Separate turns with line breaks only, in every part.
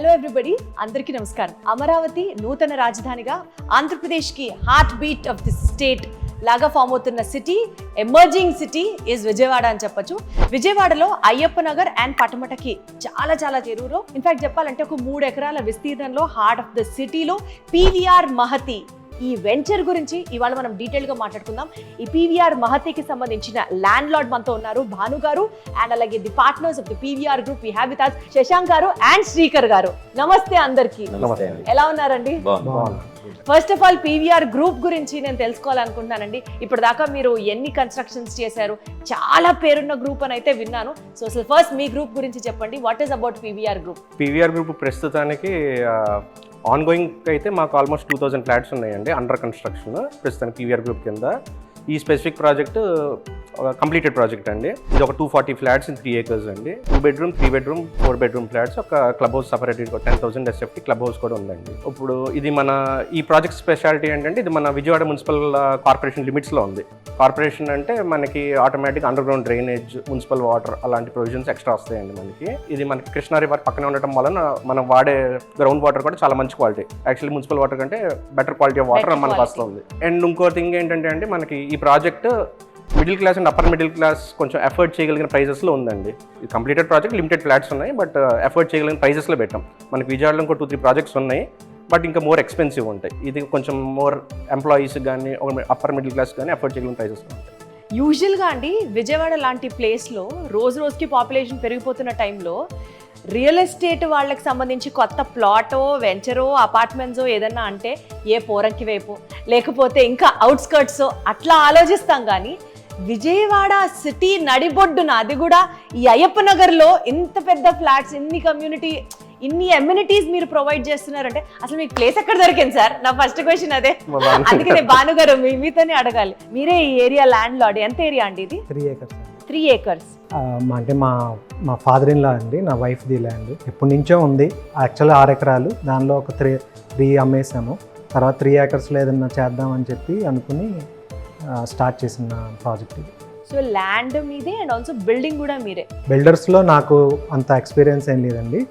Hello everybody, అందరికీ నమస్కారం. అమరావతి నూతన రాజధానిగా ఆంధ్రప్రదేశ్కి heart beat of the state లాగా ఫామ్ అవుతున్న city, emerging city is Vijayawada అని చెప్పొచ్చు. విజయవాడలో అయ్యప్ప నగర్ అండ్ పటమటకి చాలా చేరువులో, ఇన్ఫాక్ట్ చెప్పాలంటే ఒక 3 ఎకరాల విస్తీర్ణంలో హార్ట్ ఆఫ్ ద సిటీలో పీవీఆర్ మహతి ఈ వెంచర్ గురించి ఇవాళ మనం డీటెయిల్గా మాట్లాడుకుందాం. ఈ పీవీఆర్ మహతికి సంబంధించిన ల్యాండ్ లార్డ్ మనతో ఉన్నారు, భాను గారు, అండ్ అలాగే the partners of the PVR group we have with us Shashank garu and Srikar garu. నమస్తే అందరికి, ఎలా ఉన్నారండి? First of all PVR group గురించి నేను తెలుసుకోవాలనుకుంటున్నానండి. ఇప్పుడు దాకా మీరు ఎన్ని కన్స్ట్రక్షన్స్ చేశారు? చాలా పేరున్న గ్రూప్ అని అయితే విన్నాను. సో అసలు ఫస్ట్ మీ గ్రూప్ గురించి చెప్పండి. What is about PVR group?
PVR group ప్రస్తుతానికి ఆన్గోయింగ్ అయితే మాకు ఆల్మోస్ట్ 2000 ఫ్లాట్స్ ఉన్నాయండి అండర్ కన్స్ట్రక్షన్ ప్రస్తుతానికి పీవీఆర్ గ్రూప్ కింద. ఈ స్పెసిఫిక్ ప్రాజెక్ట్ కంప్లీటెడ్ ప్రాజెక్ట్ అండి. ఇది ఒక 240 ఫ్లాట్స్ ఇన్ 3 acres అండి. 2 bedroom, 3 bedroom, 4 bedroom ఫ్లాట్స్, ఒక club house separate 10,000 SFT club house కూడా ఉందండి. ఇప్పుడు ఇది మన ఈ ప్రాజెక్ట్ స్పెషాలిటీ ఏంటంటే ఇది మన విజయవాడ మున్సిపల్ కార్పొరేషన్ లిమిట్స్లో ఉంది. కార్పొరేషన్ అంటే మనకి automatic under ground drainage, municipal water అలాంటి ప్రొవిజన్స్ ఎక్స్ట్రా వస్తాయండి మనకి. ఇది మనకి కృష్ణా రివర్ పక్కనే ఉండటం వలన మనం వాడే గ్రౌండ్ వాటర్ కూడా చాలా మంచి క్వాలిటీ. యాక్చువల్లీ మున్సిపల్ వాటర్ కంటే బెటర్ క్వాలిటీ ఆఫ్ వాటర్ మనకు వస్తుంది. అండ్ ఇంకో థింగ్ ఏంటంటే అండి, మనకి ఈ project middle class and upper middle class కొంచెం ఎఫర్ట్ చేయగలిగిన ప్రైజెస్లో ఉందండి. ఇది కంప్లీటెడ్ ప్రాజెక్ట్, లిమిటెడ్ ఫ్లాట్స్ ఉన్నాయి, బట్ ఎఫర్ట్ చేయగలిగిన ప్రైజెస్లో పెట్టాం. మనకి విజయవాడలో ఇంకో 2-3 ప్రాజెక్ట్స్ ఉన్నాయి, బట్ ఇంకా మోర్ ఎక్స్పెన్సివ్ ఉంటాయి. ఇది కొంచెం మోర్ ఎంప్లాయీస్ కానీ అప్పర్ మిడిల్ క్లాస్ కానీ ఎఫర్ట్ చేయగలిగిన ప్రైజెస్లో ఉంటాయి.
యూజువల్గా అండి విజయవాడ లాంటి ప్లేస్లో రోజుకి పాపులేషన్ పెరిగిపోతున్న టైంలో రియల్ ఎస్టేట్ వాళ్ళకి సంబంధించి కొత్త ప్లాటో, వెంచరో, అపార్ట్మెంట్సో ఏదన్నా అంటే ఏ పోరంకి వైపు లేకపోతే ఇంకా అవుట్స్కర్ట్సో అట్లా ఆలోచిస్తాం. కానీ విజయవాడ సిటీ నడిబొడ్డున, అది కూడా ఈ అయ్యప్ప నగర్లో ఇంత పెద్ద ఫ్లాట్స్, ఇన్ని కమ్యూనిటీ, ఇన్ని అమ్యూనిటీస్ మీరు ప్రొవైడ్ చేస్తున్నారంటే అసలు మీకు ప్లేస్ ఎక్కడ దొరికింది సార్? నా ఫస్ట్ క్వశ్చన్ అదే. అందుకనే భాను గారు మీతోనే అడగాలి. మీరే ఈ ఏరియా ల్యాండ్ లార్డ్. ఎంత ఏరియా అండి ఇది?
3 acres.
3 acres.
అంటే మా ఫాదర్ ఇన్ లా అండి, నా వైఫ్ది ల్యాండ్ ఎప్పటి నుంచో ఉంది. యాక్చువల్లీ 6 ఎకరాలు, దానిలో ఒక 3 అమ్మేసాము. తర్వాత 3 acresలో ఏదన్నా చేద్దామని చెప్పి అనుకుని స్టార్ట్ చేసిన ప్రాజెక్ట్ ఇది.
సో ల్యాండ్ మీదే అండ్ ఆల్సో బిల్డింగ్ కూడా మీరే.
బిల్డర్స్లో నాకు అంత ఎక్స్పీరియన్స్ ఏం లేదండి,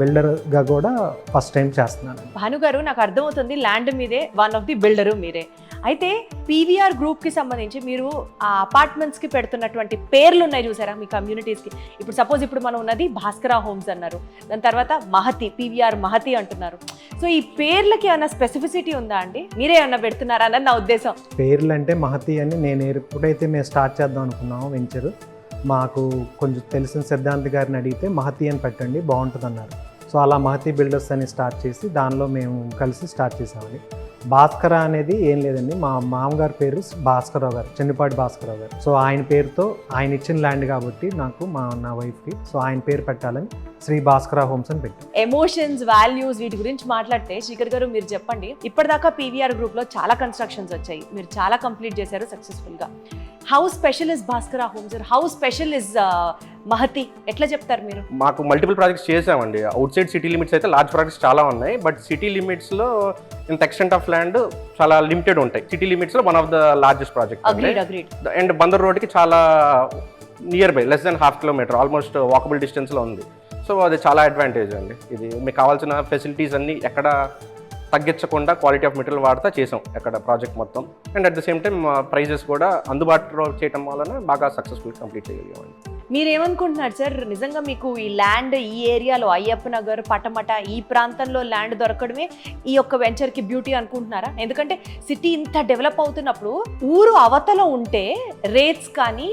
బిల్డర్గా కూడా ఫస్ట్ టైం చేస్తున్నాను.
భాను గారు, నాకు అర్థమవుతుంది ల్యాండ్ మీదే, వన్ ఆఫ్ ది బిల్డరు మీరే. అయితే పీవీఆర్ గ్రూప్కి సంబంధించి మీరు ఆ అపార్ట్మెంట్స్కి పెడుతున్నటువంటి పేర్లు ఉన్నాయి చూసారా మీ కమ్యూనిటీస్కి? ఇప్పుడు సపోజ్ ఇప్పుడు మనం ఉన్నది భాస్కర హోమ్స్ అన్నారు, దాని తర్వాత మహతి, పీవీఆర్ మహతి అంటున్నారు. సో ఈ పేర్లకి ఏమైనా స్పెసిఫిసిటీ ఉందా అండి? మీరే ఏమన్నా పెడుతున్నారా అన్నది నా ఉద్దేశం.
పేర్లు అంటే మహతి అని నేను ఎప్పుడైతే మేము స్టార్ట్ చేద్దాం అనుకున్నాము వెంచరు, మాకు కొంచెం తెలిసిన సిద్ధాంత్ గారిని అడిగితే మహతి అని పెట్టండి బాగుంటుంది అన్నారు. సో అలా మహతి బిల్డర్స్ అని స్టార్ట్ చేసి దానిలో మేము కలిసి స్టార్ట్ చేసామండి. భాస్కర అనేది ఏం లేదండి, మా మామగారి పేరు భాస్కరరావు గారు, చెన్నిపాటి భాస్కరరావు గారు. సో ఆయన పేరుతో, ఆయన ఇచ్చిన ల్యాండ్ కాబట్టి నాకు, నా వైఫ్కి, సో ఆయన పేరు పెట్టాలని శ్రీ భాస్కర హోమ్స్ అని పెట్టి.
ఎమోషన్స్, వాల్యూస్, వీటి గురించి మాట్లాడితే శ్రీకర్ గారు మీరు చెప్పండి. ఇప్పటిదాకా పీవీఆర్ గ్రూప్లో చాలా కన్స్ట్రక్షన్స్ వచ్చాయి, మీరు చాలా కంప్లీట్ చేశారు సక్సెస్ఫుల్గా. How special is Bhaskara homes, how special is Mahati, ఎట్లా చెప్తారు మీరు?
మాకు మల్టిపుల్ ప్రాజెక్ట్స్ చేసామండి. అవుట్ సైడ్ సిటీ లిమిట్స్ అయితే లార్జ్ ప్రాజెక్ట్స్ చాలా ఉన్నాయి, బట్ సిటీ లిమిట్స్లో ఇంత ఎక్స్టెంట్ ఆఫ్ ల్యాండ్ చాలా లిమిటెడ్ ఉంటాయి. సిటీ లిమిట్స్లో one of the largest project and Bandar రోడ్కి చాలా nearby, less than ½ kilometer, almost walkable డిస్టెన్స్లో ఉంది. సో అది చాలా అడ్వాంటేజ్ అండి. ఇది మీకు కావాల్సిన ఫెసిలిటీస్ అన్నీ ఎక్కడ తగ్గించకుండా క్వాలిటీ ఆఫ్ మెటీరియల్ వాడుతూ చేసాం ఎక్కడ ప్రాజెక్ట్ మొత్తం. And at the same time prices కూడా అందుబాటులో చేయడం వలన బాగా సక్సెస్ఫుల్ కంప్లీట్ చేయగలిగామండి.
మీరేమనుకుంటున్నారు సార్, నిజంగా మీకు ఈ ల్యాండ్ ఈ ఏరియాలో అయ్యప్ప నగర్, పటమట ఈ ప్రాంతంలో ల్యాండ్ దొరకడమే ఈ యొక్క వెంచర్కి బ్యూటీ అనుకుంటున్నారా? ఎందుకంటే సిటీ ఇంత డెవలప్ అవుతున్నప్పుడు ఊరు అవతల ఉంటే రేట్స్ కానీ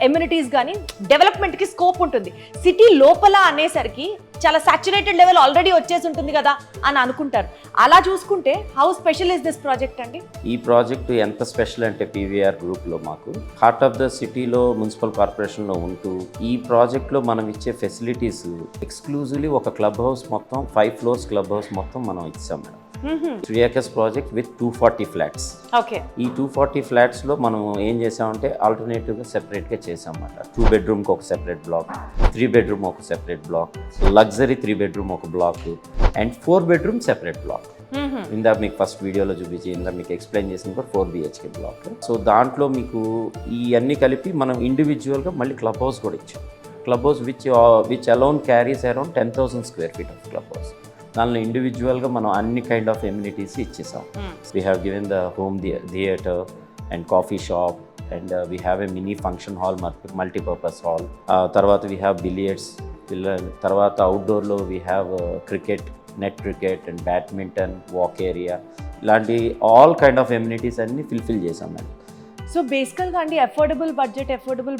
ఎమ్యూనిటీస్ కానీ డెవలప్మెంట్కి స్కోప్ ఉంటుంది. సిటీ లోపల అనేసరికి చాలా సాచురేటెడ్ లెవెల్ ఆల్రెడీ వచ్చేసి ఉంటుంది కదా అని అనుకుంటారు. అలా చూసుకుంటే how special is this project అండి?
ఈ ప్రాజెక్టు ఎంత స్పెషల్ అంటే పీవీఆర్ గ్రూప్లో మాకు హార్ట్ ఆఫ్ ద సిటీలో మున్సిపల్ కార్పొరేషన్లో ఉంటూ ఈ ప్రాజెక్ట్లో మనం ఇచ్చే ఫెసిలిటీస్ ఎక్స్క్లూజివ్లీ ఒక క్లబ్ హౌస్ మొత్తం 5 floors క్లబ్ హౌస్ మొత్తం మనం ఇచ్చాం madam. 3 acres project with 240 flats.
Okay, ఈ
240 ఫ్లాట్స్లో మనం ఏం చేసామంటే ఆల్టర్నేటివ్గా సెపరేట్గా చేసామన్నమాట. 2 bedroomకి ఒక సెపరేట్ బ్లాక్, 3 bedroom ఒక సెపరేట్ బ్లాక్, లగ్జరీ 3 bedroom ఒక బ్లాక్, అండ్ 4 bedroom సెపరేట్ బ్లాక్. ఇందాక మీకు ఫస్ట్ వీడియోలో చూపించి ఇందాక మీకు ఎక్స్ప్లెయిన్ చేసిన కూడా 4 BHK బ్లాక్. సో దాంట్లో మీకు ఈ అన్నీ కలిపి మనం ఇండివిజువల్గా మళ్ళీ క్లబ్ హౌస్ కూడా ఇచ్చాం. Club house which alone carries around 10,000 square feet of club house. దానిలో ఇండివిజువల్గా మనం అన్ని కైండ్ ఆఫ్ ఎమ్యూనిటీస్ ఇచ్చేసాం. We have given the home theatre and coffee shop and we have a mini function hall, multipurpose hall. తర్వాత we have billiards, తర్వాత అవుట్డోర్లో we have cricket, net cricket and badminton, walk area, ఇలాంటి all kind of amenities అన్ని fulfil చేసాం అండి.
So బేసికల్గా అండి affordable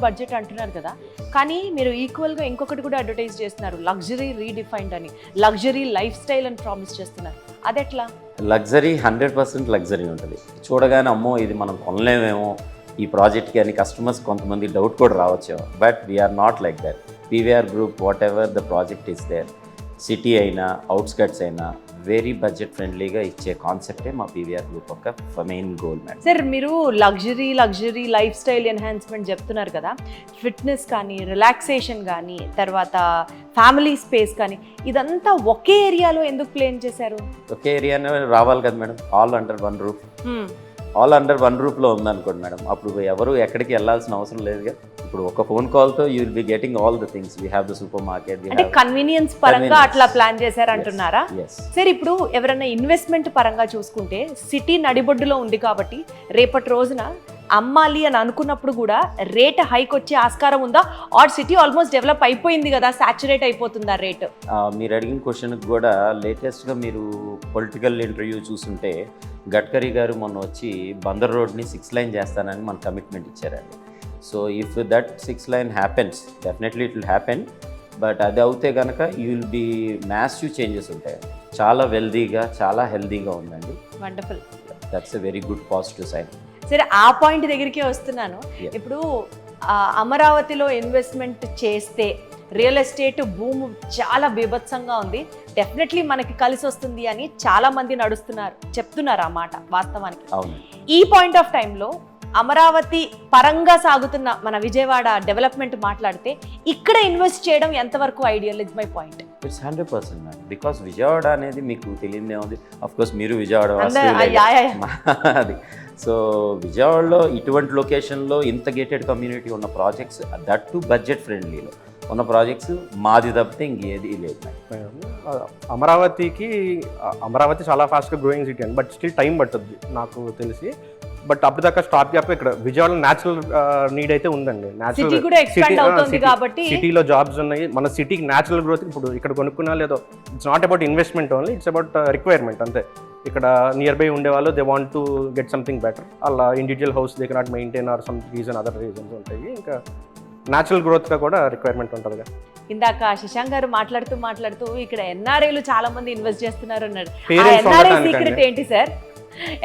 budget అంటున్నారు కదా, కానీ మీరు ఈక్వల్గా ఇంకొకటి కూడా అడ్వర్టైజ్ చేస్తున్నారు, లగ్జరీ రీడిఫైన్డ్ అని, లగ్జరీ లైఫ్ స్టైల్ అని ప్రామిస్ చేస్తున్నారు. అదెట్లా?
లగ్జరీ 100% లగ్జరీ ఉంటుంది. చూడగానే అమ్మో ఇది మనం కొనలేమేమో ఈ ప్రాజెక్ట్కి అని కస్టమర్స్ కొంతమంది డౌట్ కూడా రావచ్చు. But we're not like that. PVR group whatever the project is there, city అయినా అవుట్స్కట్స్ అయినా వెరీ బడ్జెట్ ఫ్రెండ్లీగా ఇచ్చే కాన్సెప్టే మా పీవీఆర్ గ్రూప్ యొక్క మెయిన్ గోల్ మేడం.
సార్ మీరు లగ్జరీ లైఫ్ స్టైల్ ఎన్హాన్స్మెంట్ చెప్తున్నారు కదా, ఫిట్నెస్ కానీ, రిలాక్సేషన్ కానీ, తర్వాత ఫ్యామిలీ స్పేస్ కానీ, ఇదంతా ఒకే ఏరియాలో ఎందుకు ప్లాన్ చేశారు?
ఒకే ఏరియానే రావాలి కదా మేడం, ఆల్ అండర్ వన్ రూఫ్లో ఉందనుకోండి మేడం, అప్పుడు ఎవరు ఎక్కడికి వెళ్ళాల్సిన అవసరం లేదుగా. ఇప్పుడు ఒక ఫోన్ కాల్తో you will be getting all the things. We have the supermarket.
అంటే కన్వీనియన్స్ పరంగా అట్లా ప్లాన్ చేశారు అంటున్నారా? సార్ ఇప్పుడు ఎవరైనా ఇన్వెస్ట్మెంట్ పరంగా చూసుకుంటే సిటీ నడిబొడ్డులో ఉంది కాబట్టి రేపటి రోజున అమ్మాలి అని అనుకున్నప్పుడు కూడా రేట్ హైక్ వచ్చే ఆస్కారం ఉందా? ఆర్ సిటీ ఆల్మోస్ట్ డెవలప్ అయిపోయింది కదా, సాచురేట్ అయిపోతుందా రేట్?
మీరు అడిగిన క్వశ్చన్కి కూడా లేటెస్ట్గా మీరు పొలిటికల్ ఇంటర్వ్యూ చూస్తుంటే గడ్కరీ గారు మొన్న వచ్చి బందర్ రోడ్ని 6 లైన్ చేస్తానని మన కమిట్మెంట్ ఇచ్చారండి. So if that 6 line happens, definitely it will happen. But అది అవుతే కనుక you will be massive changes ఉంటాయి. చాలా వెల్దీగా, చాలా హెల్దీగా ఉందండి.
Wonderful,
that's a very good positive sign.
సరే, ఆ పాయింట్ దగ్గరికే వస్తున్నాను. ఇప్పుడు అమరావతిలో ఇన్వెస్ట్మెంట్ చేస్తే రియల్ ఎస్టేట్ భూమి చాలా బీభత్సంగా ఉంది, డెఫినెట్లీ మనకి కలిసి వస్తుంది అని చాలా మంది చెప్తున్నారు ఆ మాట వాస్తవానికి.
అవును.
ఈ పాయింట్ ఆఫ్ టైంలో అమరావతి పరంగా సాగుతున్న మన విజయవాడ డెవలప్మెంట్ మాట్లాడితే ఇక్కడ ఇన్వెస్ట్ చేయడం ఎంతవరకు ideal? Is my point.
It's 100% ma'am. Because Vijayawada అనేది మీకు తెలియదే ఉంది. అఫ్ కోర్స్ మీరు విజయవాడ అది. సో విజయవాడలో ఇటువంటి లొకేషన్లో ఇంత గేటెడ్ కమ్యూనిటీ ఉన్న ప్రాజెక్ట్స్, దట్ టు బడ్జెట్ ఫ్రెండ్లీలో ఉన్న ప్రాజెక్ట్స్ మాది తప్పితే ఇంకేది లేదు.
అమరావతి చాలా ఫాస్ట్గా గ్రోయింగ్ సిటీ అండి, బట్ స్టిల్ టైం పట్టుద్ది నాకు తెలిసి. బట్ అప్పటిదాకా స్టాప్ గ్యాప్ ఇక్కడ విజయవాడ న్యాచురల్ నీడ్ అయితే ఉందండి. సిటీలో జాబ్స్ ఉన్నాయి, మన సిటీకి న్యాచురల్ గ్రోత్. ఇప్పుడు ఇక్కడ కొనుక్కున్నా లేదో, it's not about investment only, it's about requirement అంతే. ఇక్కడ నియర్ బై ఉండే వాళ్ళు they want to get something better. అలా individual house they cannot maintain or some other reasons ఉంటాయి. ఇంకా న్యాచురల్ గ్రోత్గా కూడా రిక్వైర్మెంట్ ఉంటుందిగా.
ఇందాక శశాంక్ గారు మాట్లాడుతూ ఇక్కడ ఎన్ఆర్ఐలు చాలా మంది ఇన్వెస్ట్ చేస్తున్నారు అన్నాడు. సీక్రెట్ ఏంటి సార్?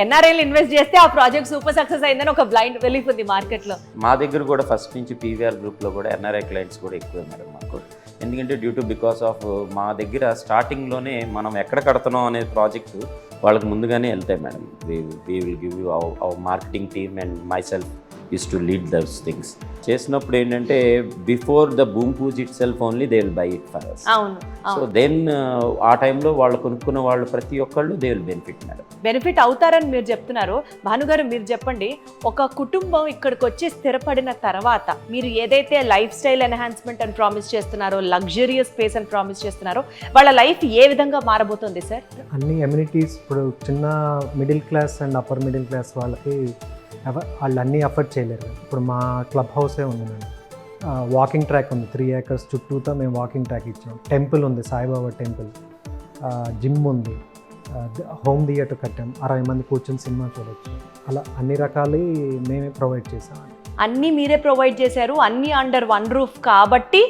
ఎన్ఆర్ఐలు ఇన్వెస్ట్ చేస్తే ఆ ప్రాజెక్ట్ సూపర్ సక్సెస్ అయిందని ఒక బ్లైండ్ బిలీఫ్ ఉంది మార్కెట్లో.
మా దగ్గర కూడా ఫస్ట్ నుంచి పీవీఆర్ గ్రూప్లో కూడా ఎన్ఆర్ఐ క్లయింట్స్ కూడా ఎక్కువ మేడం మాకు. ఎందుకంటే బికాస్ ఆఫ్ మా దగ్గర స్టార్టింగ్లోనే మనం ఎక్కడ కడుతున్నాం అనే ప్రాజెక్టు వాళ్ళకి ముందుగానే వెళ్తాయి madam. We will give you our marketing team and myself is to lead those things. చేసినప్పుడు ఏంటంటే before the Bhoomi Puja itself only they will buy it for us. So then ఆ టైంలో వాళ్ళు కొనుక్కున్న వాళ్ళు ప్రతి ఒక్కళ్ళు దే విల్ బెనిఫిట్
అవుతారని మీరు చెప్తున్నారు. భానుగారు మీరు చెప్పండి, ఒక కుటుంబం ఇక్కడికి వచ్చి స్థిరపడిన తర్వాత మీరు ఏదైతే లైఫ్ స్టైల్ ఎన్హాన్స్మెంట్ అని ప్రామిస్ చేస్తున్నారో, లగ్జరియస్ స్పేస్ అని ప్రామిస్ చేస్తున్నారో, వాళ్ళ లైఫ్ ఏ విధంగా మారబోతుంది సార్?
అన్ని ఎమ్యూనిటీస్ ఇప్పుడు చిన్న middle class and upper middle class వాళ్ళకి వాళ్ళు అన్నీ అఫోర్డ్ చేయలేరు. ఇప్పుడు మా క్లబ్ హౌసే ఉంది మేడం, వాకింగ్ ట్రాక్ ఉంది, 3 acres చుట్టూతో మేము వాకింగ్ ట్రాక్ ఇచ్చాం. టెంపుల్ ఉంది, సాయిబాబా టెంపుల్, జిమ్ ఉంది, హోమ్ థియేటర్ కట్టాం, 60 మంది కూర్చొని సినిమా చూడవచ్చు. అలా అన్ని రకాలు మేమే ప్రొవైడ్ చేసాం.
అన్నీ మీరే ప్రొవైడ్ చేశారు, అన్నీ అండర్ వన్ రూఫ్ కాబట్టి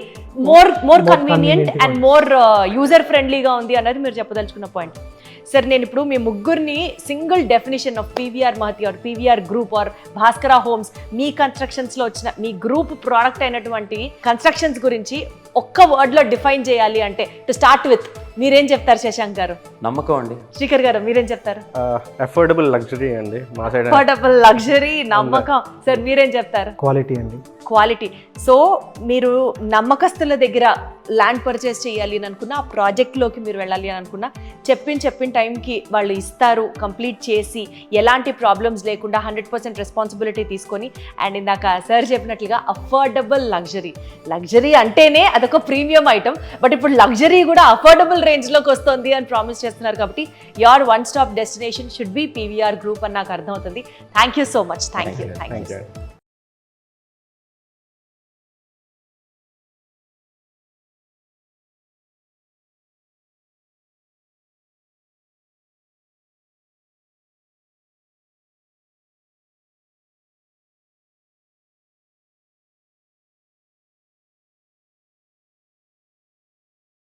more convenient and more user ఫ్రెండ్లీగా ఉంది అన్నది మీరు చెప్పదలుచుకున్న పాయింట్. సార్, నేను ఇప్పుడు మీ ముగ్గురిని single definition of PVR Mahati or PVR group or Bhaskara homes, మీ కన్స్ట్రక్షన్స్లో వచ్చిన మీ గ్రూప్ ప్రోడక్ట్ అయినటువంటి కన్స్ట్రక్షన్స్ గురించి ఒక్క వర్డ్లో డిఫైన్ చేయాలి అంటే, టు స్టార్ట్ విత్ మీరేం చెప్తారు శశాంక్ గారు?
నమ్మకం అండి.
శ్రీకర్ గారు మీరేం చెప్తారు?
అఫోర్డబుల్ లగ్జరీ అండి మా సైడ్.
అఫోర్డబుల్ లగ్జరీ, నమ్మకం. సార్ మీరేం చెప్తారు?
క్వాలిటీ అండి.
క్వాలిటీ. సో మీరు నమ్మకస్తుల దగ్గర ల్యాండ్ పర్చేస్ చేయాలి అని అనుకున్నా, ఆ ప్రాజెక్ట్లోకి మీరు వెళ్ళాలి అని అనుకున్నా, చెప్పిన టైంకి వాళ్ళు ఇస్తారు, కంప్లీట్ చేసి ఎలాంటి ప్రాబ్లమ్స్ లేకుండా 100% రెస్పాన్సిబిలిటీ తీసుకొని, అండ్ ఇందాక సార్ చెప్పినట్లుగా అఫోర్డబుల్ లగ్జరీ అంటేనే అదొక ప్రీమియం ఐటమ్, బట్ ఇప్పుడు లగ్జరీ కూడా అఫోర్డబుల్ రేంజ్లోకి వస్తుంది అని ప్రామిస్ చేస్తున్నారు. కాబట్టి your one stop destination should be PVR group అని నాకు అర్థమవుతుంది. Thank you so much. Thank you.
Thank you.